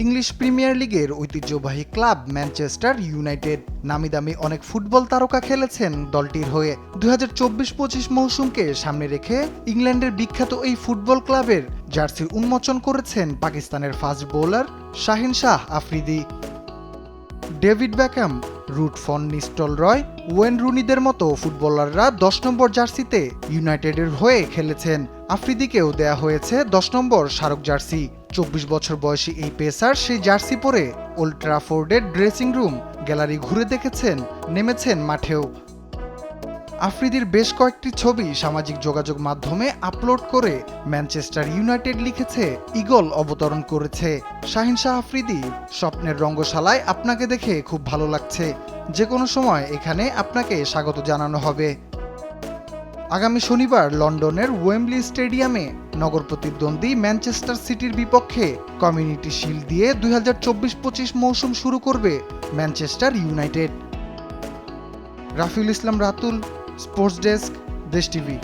English premier লিগের ঐতিহ্যবাহী club Manchester United নামিদামি অনেক ফুটবল তারকা খেলেছেন দলটির হয়ে 2024-25 মৌসুমকে সামনে রেখে ইংল্যান্ডের বিখ্যাত এই ফুটবল ক্লাবের জার্সি উন্মোচন করেছেন পাকিস্তানের fast bowler Shaheen Shah Afridi. David Beckham, Ruud van Nistelrooy, Wayne রুনিদের মতো ফুটবলাররা 10 নম্বর জার্সিতে ইউনাইটেডের হয়ে খেলেছেন। আফ্রিদিকেও দেয়া হয়েছে 10 নম্বর স্মারক জার্সি। 24 বছর বয়সী এই পেসার সেই জার্সি পরে ওল্ড ট্রাফোর্ডের ড্রেসিং রুম, গ্যালারি ঘুরে দেখেছেন, নেমেছেন মাঠেও। আফ্রিদির বেশ কয়েকটি ছবি সামাজিক যোগাযোগ মাধ্যমে আপলোড করে ম্যানচেস্টার ইউনাইটেড লিখেছে, ঈগল অবতরণ করেছে। শাহিন শাহ আফ্রিদি, স্বপ্নের রঙ্গশালায় আপনাকে দেখে খুব ভালো লাগছে। যে কোনো সময় এখানে আপনাকে স্বাগত জানানো হবে। আগামী শনিবার লন্ডনের ওয়েম্বলি স্টেডিয়ামে নগর প্রতিদ্বন্দ্বী ম্যানচেস্টার সিটির বিপক্ষে কমিউনিটি শিল্ড দিয়ে 2024-25 মৌসুম শুরু করবে ম্যানচেস্টার ইউনাইটেড। রাফিউল ইসলাম রাতুল, স্পোর্টস ডেস্ক, দেশ টিভি।